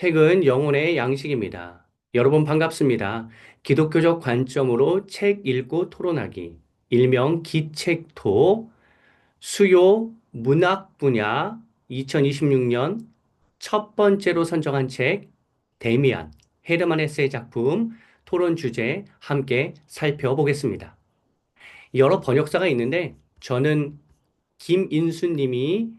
책은 영혼의 양식입니다. 여러분 반갑습니다. 기독교적 관점으로 책 읽고 토론하기, 일명 기책토, 수요 문학 분야 2026년 첫 번째로 선정한 책, 데미안, 헤르만 헤세의 작품, 토론 주제 함께 살펴보겠습니다. 여러 번역사가 있는데 저는 김인수 님이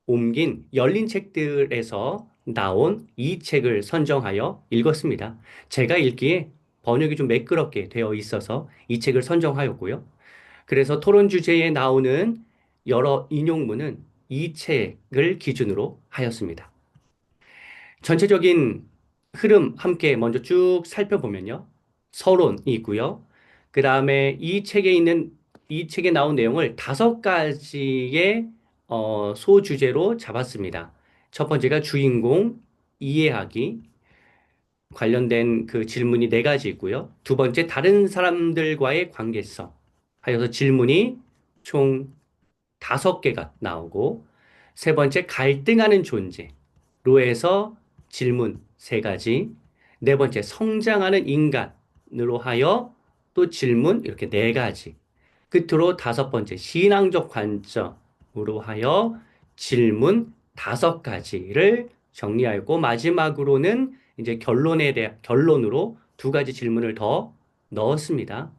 옮긴 열린 책들에서 나온 이 책을 선정하여 읽었습니다. 제가 읽기에 번역이 좀 매끄럽게 되어 있어서 이 책을 선정하였고요. 그래서 토론 주제에 나오는 여러 인용문은 이 책을 기준으로 하였습니다. 전체적인 흐름 함께 먼저 쭉 살펴보면요. 서론이 있고요. 그 다음에 이 책에 나온 내용을 다섯 가지의 소주제로 잡았습니다. 첫 번째가 주인공 이해하기 관련된 그 질문이 네 가지 있고요. 두 번째 다른 사람들과의 관계성 하여서 질문이 총 다섯 개가 나오고 세 번째 갈등하는 존재로 해서 질문 세 가지 네 번째 성장하는 인간으로 하여 또 질문 이렇게 네 가지 끝으로 다섯 번째 신앙적 관점으로 하여 질문 다섯 가지를 정리하였고 마지막으로는 이제 결론으로 두 가지 질문을 더 넣었습니다.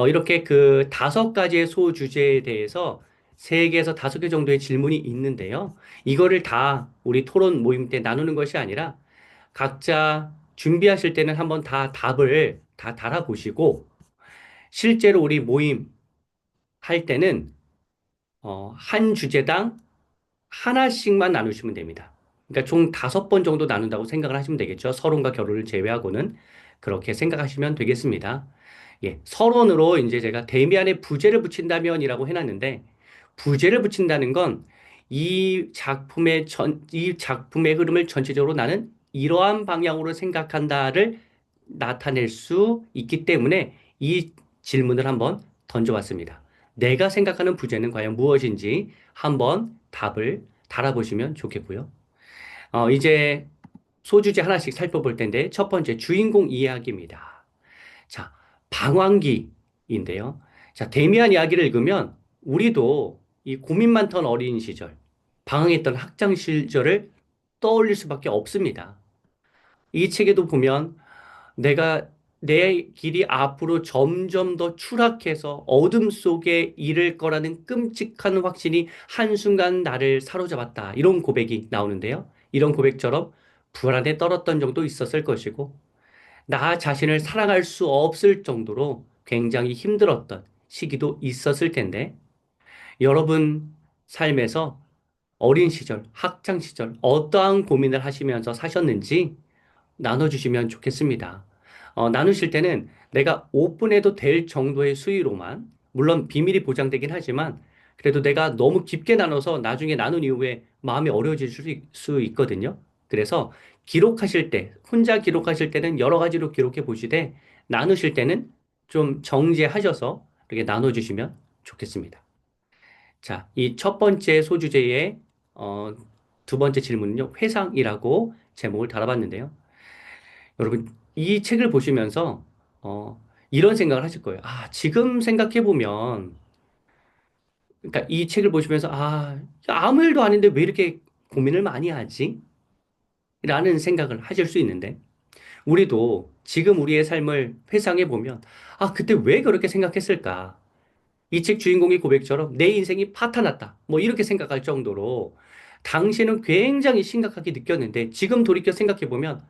이렇게 그 다섯 가지의 소주제에 대해서 세 개에서 다섯 개 정도의 질문이 있는데요. 이거를 다 우리 토론 모임 때 나누는 것이 아니라 각자 준비하실 때는 한번 다 답을 다 달아보시고 실제로 우리 모임 할 때는 한 주제당 하나씩만 나누시면 됩니다. 그러니까 총 다섯 번 정도 나눈다고 생각을 하시면 되겠죠. 서론과 결론을 제외하고는 그렇게 생각하시면 되겠습니다. 예, 서론으로 이제 제가 대미안에 부제를 붙인다면이라고 해놨는데 부제를 붙인다는 건 이 작품의 흐름을 전체적으로 나는 이러한 방향으로 생각한다를 나타낼 수 있기 때문에 이 질문을 한번 던져봤습니다. 내가 생각하는 부제는 과연 무엇인지 한번 답을 달아보시면 좋겠고요. 이제 소주제 하나씩 살펴볼 텐데 첫 번째 주인공 이야기입니다. 자, 방황기인데요. 자, 데미안 이야기를 읽으면 우리도 이 고민 많던 어린 시절, 방황했던 학창 시절을 떠올릴 수밖에 없습니다. 이 책에도 보면 내가 내 길이 앞으로 점점 더 추락해서 어둠 속에 이를 거라는 끔찍한 확신이 한순간 나를 사로잡았다. 이런 고백이 나오는데요. 이런 고백처럼 불안에 떨었던 적도 있었을 것이고, 나 자신을 사랑할 수 없을 정도로 굉장히 힘들었던 시기도 있었을 텐데, 여러분 삶에서 어린 시절, 학창 시절, 어떠한 고민을 하시면서 사셨는지 나눠주시면 좋겠습니다. 나누실 때는 내가 오픈해도 될 정도의 수위로만, 물론 비밀이 보장되긴 하지만, 그래도 내가 너무 깊게 나눠서 나중에 나눈 이후에 마음이 어려워질 수 있거든요. 그래서 기록하실 때, 혼자 기록하실 때는 여러 가지로 기록해 보시되, 나누실 때는 좀 정제하셔서 이렇게 나눠주시면 좋겠습니다. 자, 이 첫 번째 소주제의 어, 두 번째 질문은요, 회상이라고 제목을 달아봤는데요. 여러분, 이 책을 보시면서, 이런 생각을 하실 거예요. 아, 지금 생각해보면, 그러니까 이 책을 보시면서, 아, 아무 일도 아닌데 왜 이렇게 고민을 많이 하지? 라는 생각을 하실 수 있는데, 우리도 지금 우리의 삶을 회상해보면, 아, 그때 왜 그렇게 생각했을까? 이 책 주인공의 고백처럼 내 인생이 파탄났다. 뭐 이렇게 생각할 정도로 당시에는 굉장히 심각하게 느꼈는데 지금 돌이켜 생각해 보면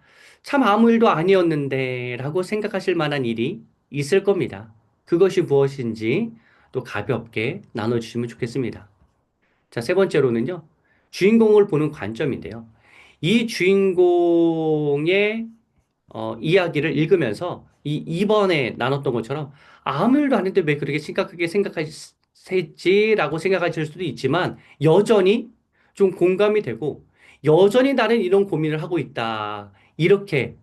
참 아무 일도 아니었는데 라고 생각하실 만한 일이 있을 겁니다. 그것이 무엇인지 또 가볍게 나눠주시면 좋겠습니다. 자, 세 번째로는요. 주인공을 보는 관점인데요. 이 주인공의 이야기를 읽으면서 이 이번에 나눴던 것처럼 아무 일도 아닌데 왜 그렇게 심각하게 생각했지라고 생각하실 수도 있지만 여전히 좀 공감이 되고 여전히 나는 이런 고민을 하고 있다. 이렇게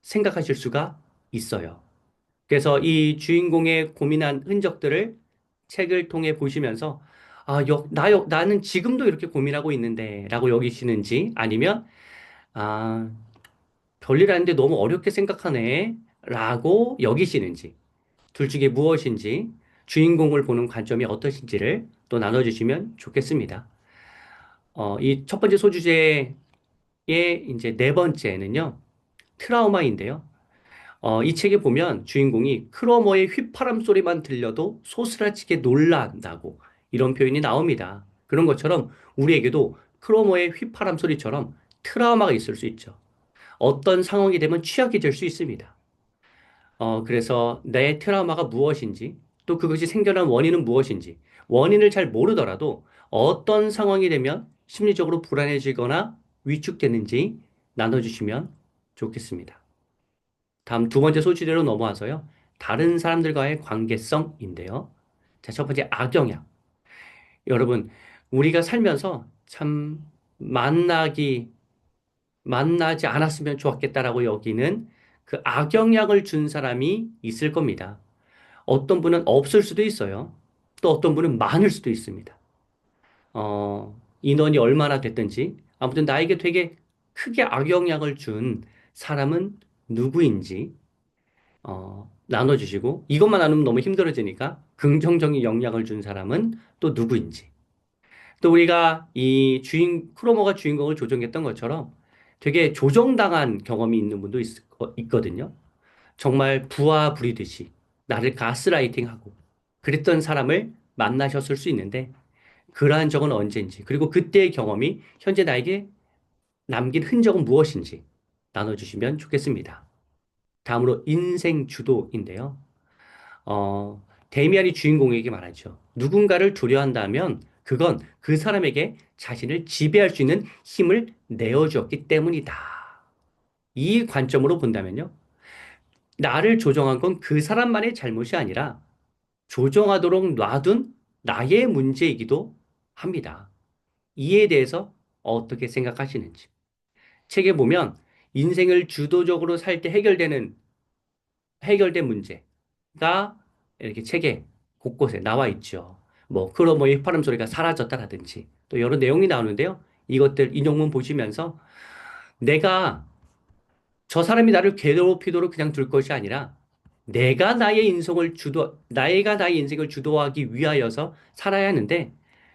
생각하실 수가 있어요. 그래서 이 주인공의 고민한 흔적들을 책을 통해 보시면서 나는 지금도 이렇게 고민하고 있는데 라고 여기시는지 아니면 아, 별일 아닌데 너무 어렵게 생각하네. 라고 여기시는지, 둘 중에 무엇인지, 주인공을 보는 관점이 어떠신지를 또 나눠주시면 좋겠습니다. 이 첫 번째 소주제의 이제 네 번째는요, 트라우마인데요. 이 책에 보면 주인공이 크로머의 휘파람 소리만 들려도 소스라치게 놀란다고 이런 표현이 나옵니다. 그런 것처럼 우리에게도 크로머의 휘파람 소리처럼 트라우마가 있을 수 있죠. 어떤 상황이 되면 취약이 될 수 있습니다. 그래서 내 트라우마가 무엇인지, 또 그것이 생겨난 원인은 무엇인지, 원인을 잘 모르더라도 어떤 상황이 되면 심리적으로 불안해지거나 위축되는지 나눠주시면 좋겠습니다. 다음 두 번째 소주제로 넘어와서요. 다른 사람들과의 관계성인데요. 자, 첫 번째 악영향. 여러분, 우리가 살면서 참 만나지 않았으면 좋았겠다라고 여기는 그 악영향을 준 사람이 있을 겁니다. 어떤 분은 없을 수도 있어요. 또 어떤 분은 많을 수도 있습니다. 인원이 얼마나 됐든지. 아무튼 나에게 되게 크게 악영향을 준 사람은 누구인지 나눠주시고, 이것만 나누면 너무 힘들어지니까 긍정적인 영향을 준 사람은 또 누구인지. 또 우리가 크로머가 주인공을 조종했던 것처럼 되게 조종당한 경험이 있는 분도 있거든요. 정말 부하 부리듯이 나를 가스라이팅하고 그랬던 사람을 만나셨을 수 있는데, 그러한 적은 언제인지, 그리고 그때의 경험이 현재 나에게 남긴 흔적은 무엇인지 나눠주시면 좋겠습니다. 다음으로 인생 주도인데요. 데미안이 주인공에게 말하죠. 누군가를 두려워한다면 그건 그 사람에게 자신을 지배할 수 있는 힘을 내어주었기 때문이다. 이 관점으로 본다면요. 나를 조종한 건 그 사람만의 잘못이 아니라 조종하도록 놔둔 나의 문제이기도 합니다. 이에 대해서 어떻게 생각하시는지. 책에 보면 인생을 주도적으로 살 때 해결된 문제가 이렇게 책에 곳곳에 나와 있죠. 뭐, 크로머의 휘파람 소리가 사라졌다라든지 또 여러 내용이 나오는데요. 이것들 인용문 보시면서 내가 저 사람이 나를 괴롭히도록 그냥 둘 것이 아니라 내가 나의 인생을 주도하기 위하여서 살아야 하는데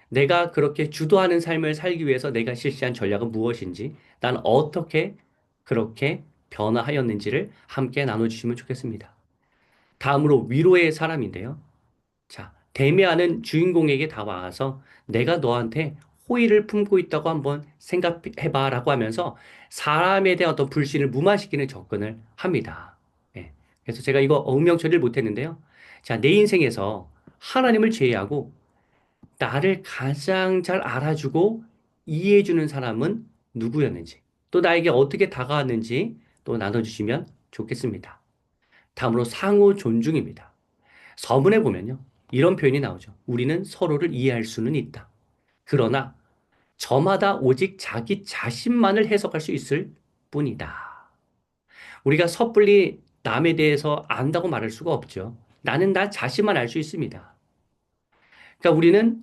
내가 그렇게 주도하는 삶을 살기 위해서 내가 실시한 전략은 무엇인지, 난 어떻게 그렇게 변화하였는지를 함께 나눠주시면 좋겠습니다. 다음으로 위로의 사람인데요. 자, 대면하는 주인공에게 다가와서 내가 너한테 호의를 품고 있다고 한번 생각해봐라고 하면서 사람에 대한 어떤 불신을 무마시키는 접근을 합니다. 예. 그래서 제가 이거 응명 처리를 못했는데요. 자, 내 인생에서 하나님을 제외하고 나를 가장 잘 알아주고 이해해주는 사람은 누구였는지, 또 나에게 어떻게 다가왔는지 또 나눠주시면 좋겠습니다. 다음으로 상호 존중입니다. 서문에 보면요. 이런 표현이 나오죠. 우리는 서로를 이해할 수는 있다. 그러나 저마다 오직 자기 자신만을 해석할 수 있을 뿐이다. 우리가 섣불리 남에 대해서 안다고 말할 수가 없죠. 나는 나 자신만 알 수 있습니다. 그러니까 우리는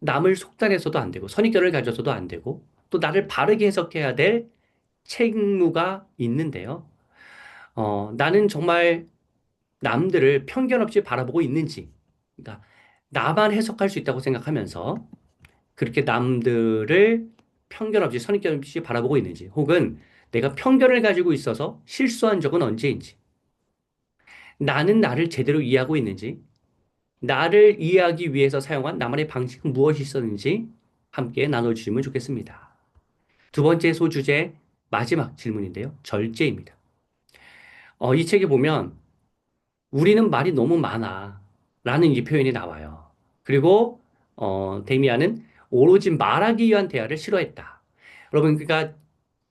남을 속단해서도 안 되고 선입견을 가져서도 안 되고 또 나를 바르게 해석해야 될 책무가 있는데요. 나는 정말 남들을 편견 없이 바라보고 있는지, 그러니까 나만 해석할 수 있다고 생각하면서 그렇게 남들을 편견 없이 선입견 없이 바라보고 있는지, 혹은 내가 편견을 가지고 있어서 실수한 적은 언제인지, 나는 나를 제대로 이해하고 있는지, 나를 이해하기 위해서 사용한 나만의 방식은 무엇이 있었는지 함께 나눠주시면 좋겠습니다. 두 번째 소주제 마지막 질문인데요. 절제입니다. 이 책에 보면 우리는 말이 너무 많아 라는 이 표현이 나와요. 그리고 데미안은 오로지 말하기 위한 대화를 싫어했다. 여러분, 그러니까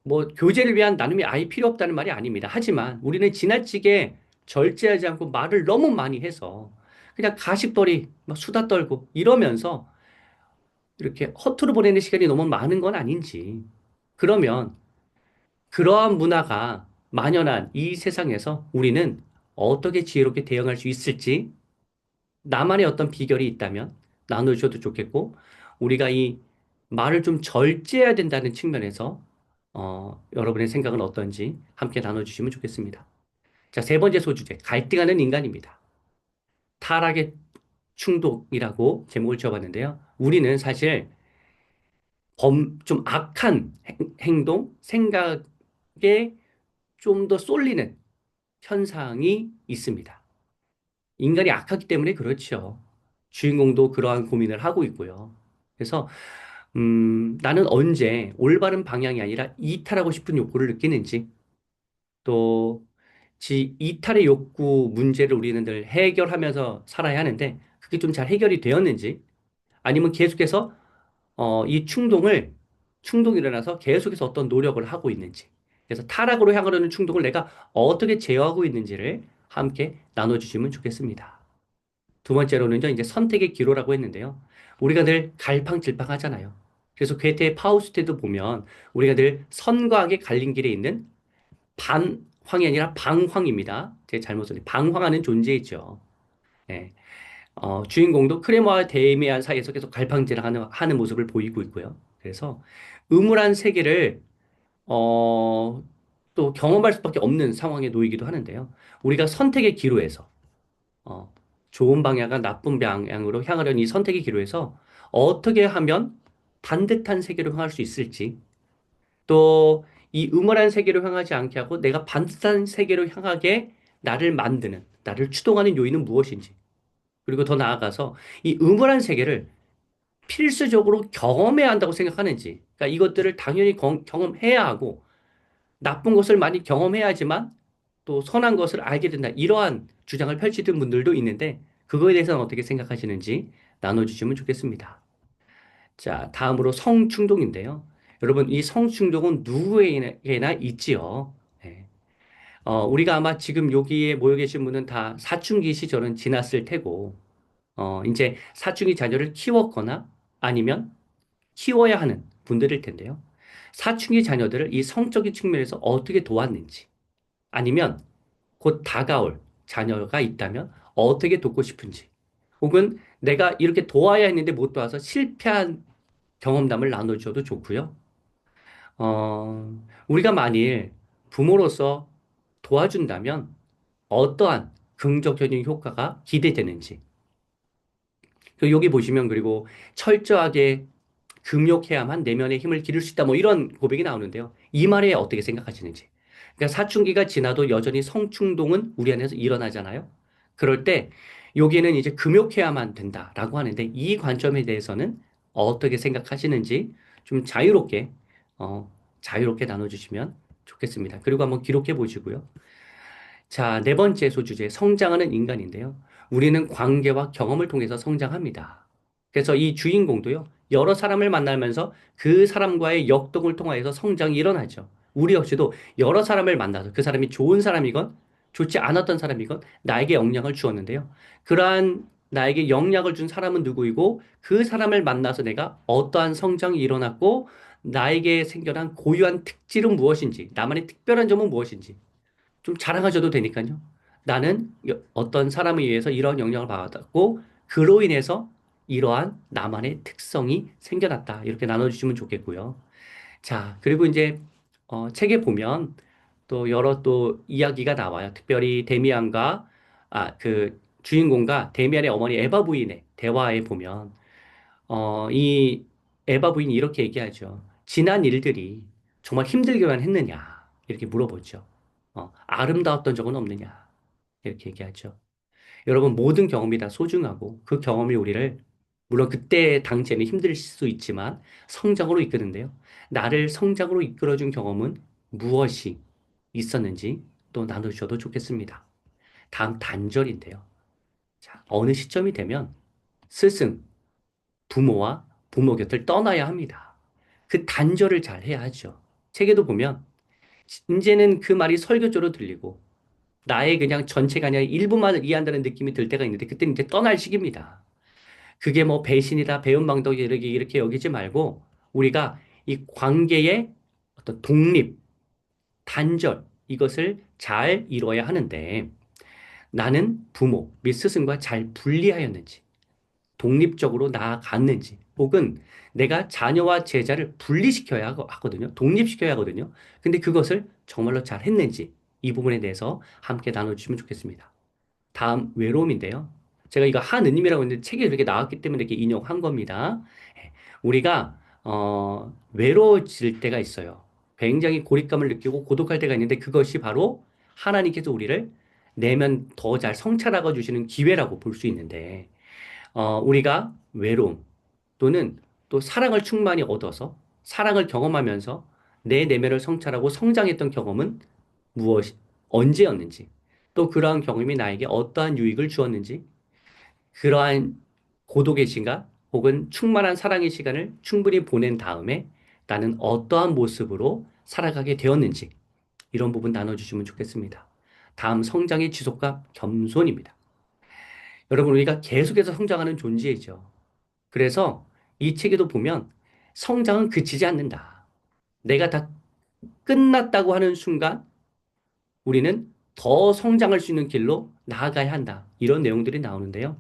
뭐 교제를 위한 나눔이 아예 필요 없다는 말이 아닙니다. 하지만 우리는 지나치게 절제하지 않고 말을 너무 많이 해서 그냥 가십거리, 막 수다 떨고 이러면서 이렇게 허투루 보내는 시간이 너무 많은 건 아닌지. 그러면 그러한 문화가 만연한 이 세상에서 우리는 어떻게 지혜롭게 대응할 수 있을지, 나만의 어떤 비결이 있다면 나눠주셔도 좋겠고, 우리가 이 말을 좀 절제해야 된다는 측면에서 여러분의 생각은 어떤지 함께 나눠주시면 좋겠습니다. 자, 세 번째 소주제, 갈등하는 인간입니다. 타락의 충동이라고 제목을 지어봤는데요. 우리는 사실 좀 악한 행동, 생각에 좀 더 쏠리는 현상이 있습니다. 인간이 악하기 때문에 그렇죠. 주인공도 그러한 고민을 하고 있고요. 그래서 나는 언제 올바른 방향이 아니라 이탈하고 싶은 욕구를 느끼는지, 또 이탈의 욕구 문제를 우리는 늘 해결하면서 살아야 하는데, 그게 좀 잘 해결이 되었는지, 아니면 계속해서 이 충동이 일어나서 계속해서 어떤 노력을 하고 있는지, 그래서 타락으로 향하려는 충동을 내가 어떻게 제어하고 있는지를 함께 나눠주시면 좋겠습니다. 두 번째로는요, 이제 선택의 기로라고 했는데요. 우리가 늘 갈팡질팡 하잖아요. 그래서 괴테의 파우스트에도 보면 우리가 늘 선과 악의 갈린 길에 있는 반황이 아니라 방황입니다. 제 잘못 썼네요. 방황하는 존재이죠. 예. 주인공도 크레모와 데미안 사이에서 계속 갈팡질하는 모습을 보이고 있고요. 그래서 음울한 세계를 어, 또 경험할 수밖에 없는 상황에 놓이기도 하는데요. 우리가 선택의 기로에서 어, 좋은 방향과 나쁜 방향으로 향하려는 이 선택의 기로에서 어떻게 하면 반듯한 세계로 향할 수 있을지, 또 이 음울한 세계로 향하지 않게 하고 내가 반듯한 세계로 향하게 나를 추동하는 요인은 무엇인지, 그리고 더 나아가서 이 음울한 세계를 필수적으로 경험해야 한다고 생각하는지, 그러니까 이것들을 당연히 경험해야 하고 나쁜 것을 많이 경험해야지만 또 선한 것을 알게 된다. 이러한 주장을 펼치던 분들도 있는데 그거에 대해서는 어떻게 생각하시는지 나눠주시면 좋겠습니다. 자, 다음으로 성충동인데요. 여러분, 이 성충동은 누구에게나 있지요. 네. 우리가 아마 지금 여기에 모여 계신 분은 다 사춘기 시절은 지났을 테고, 이제 사춘기 자녀를 키웠거나 아니면 키워야 하는 분들일 텐데요. 사춘기 자녀들을 이 성적인 측면에서 어떻게 도왔는지, 아니면 곧 다가올 자녀가 있다면 어떻게 돕고 싶은지, 혹은 내가 이렇게 도와야 했는데 못 도와서 실패한 경험담을 나눠줘도 좋고요. 우리가 만일 부모로서 도와준다면 어떠한 긍정적인 효과가 기대되는지. 여기 보시면 그리고 철저하게 금욕해야만 내면의 힘을 기를 수 있다. 뭐 이런 고백이 나오는데요. 이 말에 어떻게 생각하시는지. 그러니까 사춘기가 지나도 여전히 성충동은 우리 안에서 일어나잖아요. 그럴 때 여기에는 이제 금욕해야만 된다라고 하는데 이 관점에 대해서는 어떻게 생각하시는지 좀 자유롭게 나눠주시면 좋겠습니다. 그리고 한번 기록해 보시고요. 자, 네 번째 소주제, 성장하는 인간인데요. 우리는 관계와 경험을 통해서 성장합니다. 그래서 이 주인공도요, 여러 사람을 만나면서 그 사람과의 역동을 통하여서 성장이 일어나죠. 우리 역시도 여러 사람을 만나서 그 사람이 좋은 사람이건 좋지 않았던 사람이건 나에게 영향을 주었는데요. 그러한 나에게 영향을 준 사람은 누구이고 그 사람을 만나서 내가 어떠한 성장이 일어났고 나에게 생겨난 고유한 특질은 무엇인지, 나만의 특별한 점은 무엇인지, 좀 자랑하셔도 되니까요. 나는 어떤 사람에 의해서 이러한 영향을 받았고, 그로 인해서 이러한 나만의 특성이 생겨났다. 이렇게 나눠주시면 좋겠고요. 자, 그리고 이제, 책에 보면 또 여러 또 이야기가 나와요. 특별히 그 주인공과 데미안의 어머니 에바 부인의 대화에 보면, 이 에바 부인이 이렇게 얘기하죠. 지난 일들이 정말 힘들게만 했느냐? 이렇게 물어보죠. 아름다웠던 적은 없느냐? 이렇게 얘기하죠. 여러분, 모든 경험이 다 소중하고 그 경험이 우리를, 물론 그때 당시에는 힘들 수 있지만 성장으로 이끄는데요. 나를 성장으로 이끌어준 경험은 무엇이 있었는지 또 나눠주셔도 좋겠습니다. 다음 단절인데요. 자, 어느 시점이 되면 스승, 부모와 부모 곁을 떠나야 합니다. 그 단절을 잘 해야 하죠. 책에도 보면 이제는 그 말이 설교조로 들리고 나의 그냥 전체가 아니라 일부만을 이해한다는 느낌이 들 때가 있는데 그때는 이제 떠날 시기입니다. 그게 뭐 배신이다, 배은망덕이 이렇게 여기지 말고 우리가 이 관계의 어떤 독립, 단절 이것을 잘 이뤄야 하는데 나는 부모 및 스승과 잘 분리하였는지 독립적으로 나아갔는지, 혹은 내가 자녀와 제자를 분리시켜야 하거든요. 독립시켜야 하거든요. 근데 그것을 정말로 잘 했는지, 이 부분에 대해서 함께 나눠주시면 좋겠습니다. 다음, 외로움인데요. 제가 이거 하느님이라고 했는데 책이 이렇게 나왔기 때문에 이렇게 인용한 겁니다. 예, 우리가, 외로워질 때가 있어요. 굉장히 고립감을 느끼고 고독할 때가 있는데 그것이 바로 하나님께서 우리를 내면 더 잘 성찰하고 주시는 기회라고 볼 수 있는데, 우리가 외로움 또는 또 사랑을 충만히 얻어서 사랑을 경험하면서 내 내면을 성찰하고 성장했던 경험은 언제였는지, 또 그러한 경험이 나에게 어떠한 유익을 주었는지, 그러한 고독의 시간 혹은 충만한 사랑의 시간을 충분히 보낸 다음에 나는 어떠한 모습으로 살아가게 되었는지, 이런 부분 나눠주시면 좋겠습니다. 다음, 성장의 지속과 겸손입니다. 여러분, 우리가 계속해서 성장하는 존재이죠. 그래서 이 책에도 보면 성장은 그치지 않는다. 내가 다 끝났다고 하는 순간 우리는 더 성장할 수 있는 길로 나아가야 한다. 이런 내용들이 나오는데요.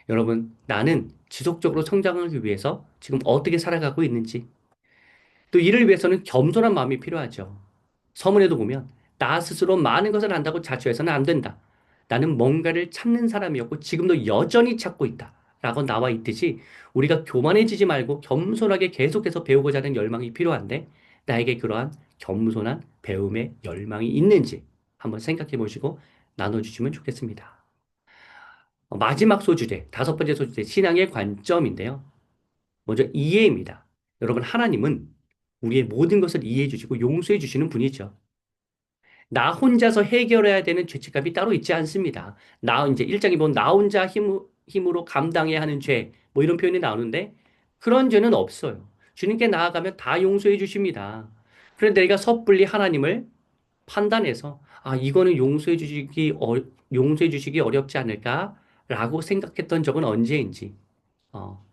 여러분, 나는 지속적으로 성장하기 위해서 지금 어떻게 살아가고 있는지, 또 이를 위해서는 겸손한 마음이 필요하죠. 서문에도 보면 나 스스로 많은 것을 안다고 자처해서는 안 된다. 나는 뭔가를 찾는 사람이었고 지금도 여전히 찾고 있다. 라고 나와 있듯이 우리가 교만해지지 말고 겸손하게 계속해서 배우고자 하는 열망이 필요한데, 나에게 그러한 겸손한 배움의 열망이 있는지 한번 생각해 보시고 나눠주시면 좋겠습니다. 마지막 소주제, 다섯 번째 소주제, 신앙의 관점인데요. 먼저 이해입니다. 여러분, 하나님은 우리의 모든 것을 이해해 주시고 용서해 주시는 분이죠. 나 혼자서 해결해야 되는 죄책감이 따로 있지 않습니다. 이제 1장에 보면 나 혼자 힘으로 감당해야 하는 죄, 뭐 이런 표현이 나오는데 그런 죄는 없어요. 주님께 나아가면 다 용서해 주십니다. 그런데 내가 섣불리 하나님을 판단해서, 이거는 용서해 주시기 어렵지 않을까라고 생각했던 적은 언제인지, 어,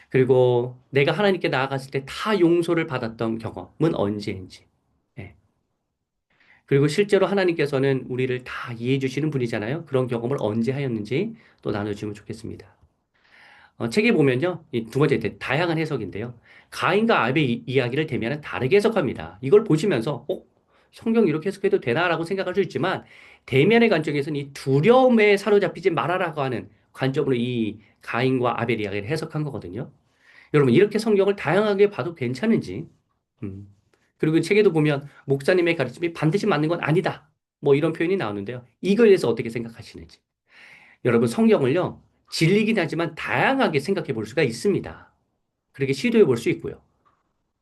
그리고 내가 하나님께 나아갔을 때 다 용서를 받았던 경험은 언제인지, 예. 그리고 실제로 하나님께서는 우리를 다 이해해 주시는 분이잖아요. 그런 경험을 언제 하였는지 또 나눠주면 좋겠습니다. 책에 보면요, 이 두 번째, 다양한 해석인데요. 가인과 아벨의 이야기를 대면은 다르게 해석합니다. 이걸 보시면서, 성경 이렇게 해석해도 되나라고 생각할 수 있지만, 대면의 관점에서는 이 두려움에 사로잡히지 말아라고 하는 관점으로 이 가인과 아벨 이야기를 해석한 거거든요. 여러분, 이렇게 성경을 다양하게 봐도 괜찮은지, 음. 그리고 책에도 보면 목사님의 가르침이 반드시 맞는 건 아니다. 뭐 이런 표현이 나오는데요. 이거에 대해서 어떻게 생각하시는지. 여러분, 성경을요, 진리긴 하지만 다양하게 생각해 볼 수가 있습니다. 그렇게 시도해 볼 수 있고요.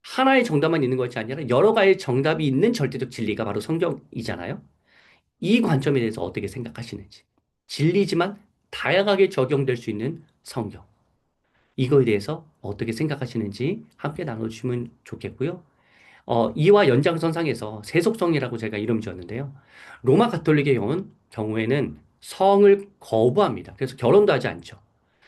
하나의 정답만 있는 것이 아니라 여러 가지 정답이 있는 절대적 진리가 바로 성경이잖아요. 이 관점에 대해서 어떻게 생각하시는지. 진리지만 다양하게 적용될 수 있는 성경. 이거에 대해서 어떻게 생각하시는지 함께 나눠주시면 좋겠고요. 이와 연장선상에서 세속성이라고 제가 이름 지었는데요. 로마 가톨릭의 경우에는 성을 거부합니다. 그래서 결혼도 하지 않죠.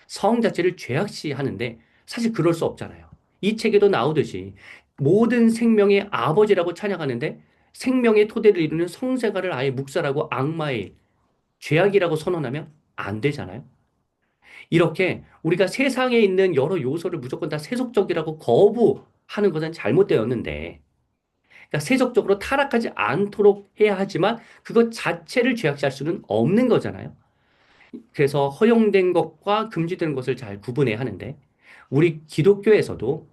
성 자체를 죄악시하는데 사실 그럴 수 없잖아요. 이 책에도 나오듯이 모든 생명의 아버지라고 찬양하는데 생명의 토대를 이루는 성세가를 아예 묵살하고 악마의 죄악이라고 선언하면 안 되잖아요. 이렇게 우리가 세상에 있는 여러 요소를 무조건 다 세속적이라고 거부하는 것은 잘못되었는데, 그러니까 세속적으로 타락하지 않도록 해야 하지만 그것 자체를 죄악시할 수는 없는 거잖아요. 그래서 허용된 것과 금지되는 것을 잘 구분해야 하는데, 우리 기독교에서도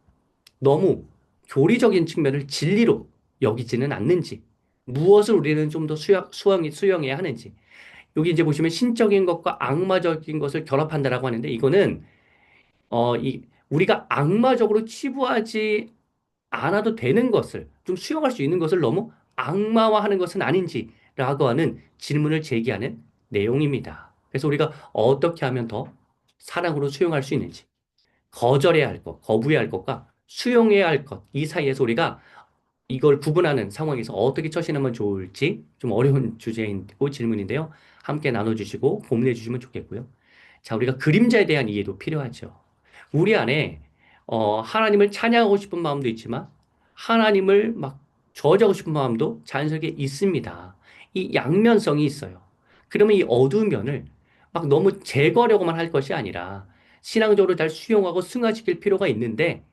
너무 교리적인 측면을 진리로 여기지는 않는지, 무엇을 우리는 좀 더 수용해야 하는지, 여기 이제 보시면 신적인 것과 악마적인 것을 결합한다라고 하는데, 이거는 우리가 악마적으로 치부하지 않아도 되는 것을, 좀 수용할 수 있는 것을 너무 악마화하는 것은 아닌지라고 하는 질문을 제기하는 내용입니다. 그래서 우리가 어떻게 하면 더 사랑으로 수용할 수 있는지, 거절해야 할 것, 거부해야 할 것과 수용해야 할 것, 이 사이에서 우리가 이걸 구분하는 상황에서 어떻게 처신하면 좋을지 좀 어려운 주제이고 질문인데요. 함께 나눠주시고 고민해 주시면 좋겠고요. 자, 우리가 그림자에 대한 이해도 필요하죠. 우리 안에 하나님을 찬양하고 싶은 마음도 있지만 하나님을 막 저주하고 싶은 마음도 자연스럽게 있습니다. 이 양면성이 있어요. 그러면 이 어두운 면을 막 너무 제거하려고만 할 것이 아니라 신앙적으로 잘 수용하고 승화시킬 필요가 있는데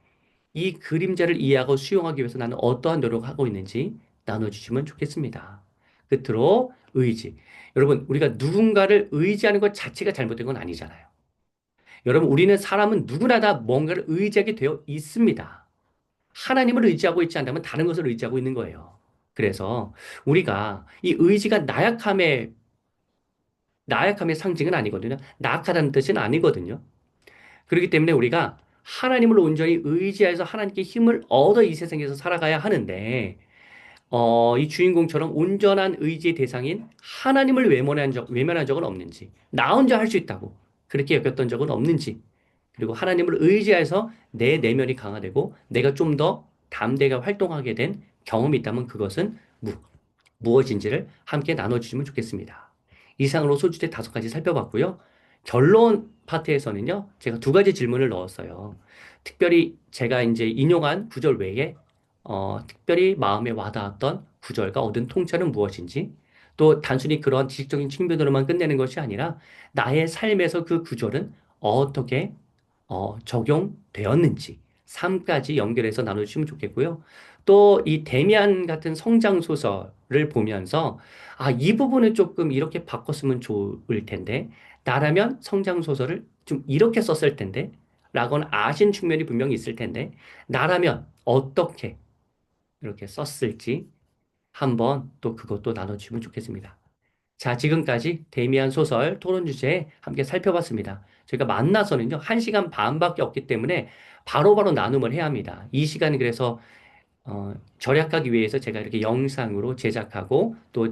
이 그림자를 이해하고 수용하기 위해서 나는 어떠한 노력을 하고 있는지 나눠주시면 좋겠습니다. 끝으로 의지. 여러분, 우리가 누군가를 의지하는 것 자체가 잘못된 건 아니잖아요. 여러분, 우리는 사람은 누구나 다 뭔가를 의지하게 되어 있습니다. 하나님을 의지하고 있지 않다면 다른 것을 의지하고 있는 거예요. 그래서 우리가 이 의지가 나약함의 상징은 아니거든요. 나약하다는 뜻은 아니거든요. 그렇기 때문에 우리가 하나님을 온전히 의지해서 하나님께 힘을 얻어 이 세상에서 살아가야 하는데, 이 주인공처럼 온전한 의지의 대상인 하나님을 외면한 적은 없는지, 나 혼자 할 수 있다고 그렇게 여겼던 적은 없는지, 그리고 하나님을 의지해서 내 내면이 강화되고 내가 좀 더 담대하게 활동하게 된 경험이 있다면 그것은 무엇인지를 함께 나눠주시면 좋겠습니다. 이상으로 소주제 5가지 살펴봤고요. 결론 파트에서는요, 제가 2가지 질문을 넣었어요. 특별히 제가 이제 인용한 구절 외에, 특별히 마음에 와닿았던 구절과 얻은 통찰은 무엇인지, 또 단순히 그런 지식적인 측면으로만 끝내는 것이 아니라, 나의 삶에서 그 구절은 어떻게, 적용되었는지, 3까지 연결해서 나눠주시면 좋겠고요. 또 이 데미안 같은 성장 소설을 보면서 이 부분은 조금 이렇게 바꿨으면 좋을 텐데 나라면 성장 소설을 좀 이렇게 썼을 텐데 라고는 아신 측면이 분명히 있을 텐데 나라면 어떻게 이렇게 썼을지 한번 또 그것도 나눠주시면 좋겠습니다. 자, 지금까지 데미안 소설 토론 주제 함께 살펴봤습니다. 저희가 만나서는요, 1시간 반밖에 없기 때문에 바로바로 나눔을 해야 합니다. 이 시간은 그래서 절약하기 위해서 제가 이렇게 영상으로 제작하고 또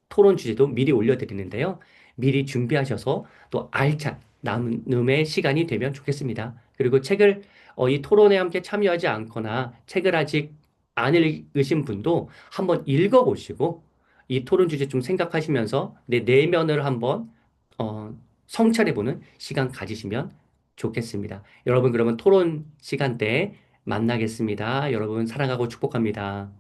토론 주제도 미리 올려드리는데요. 미리 준비하셔서 또 알찬 나눔의 시간이 되면 좋겠습니다. 그리고 이 토론에 함께 참여하지 않거나 책을 아직 안 읽으신 분도 한번 읽어보시고 이 토론 주제 좀 생각하시면서 내 내면을 한번 어, 성찰해보는 시간 가지시면 좋겠습니다. 여러분, 그러면 토론 시간대에 만나겠습니다. 여러분, 사랑하고 축복합니다.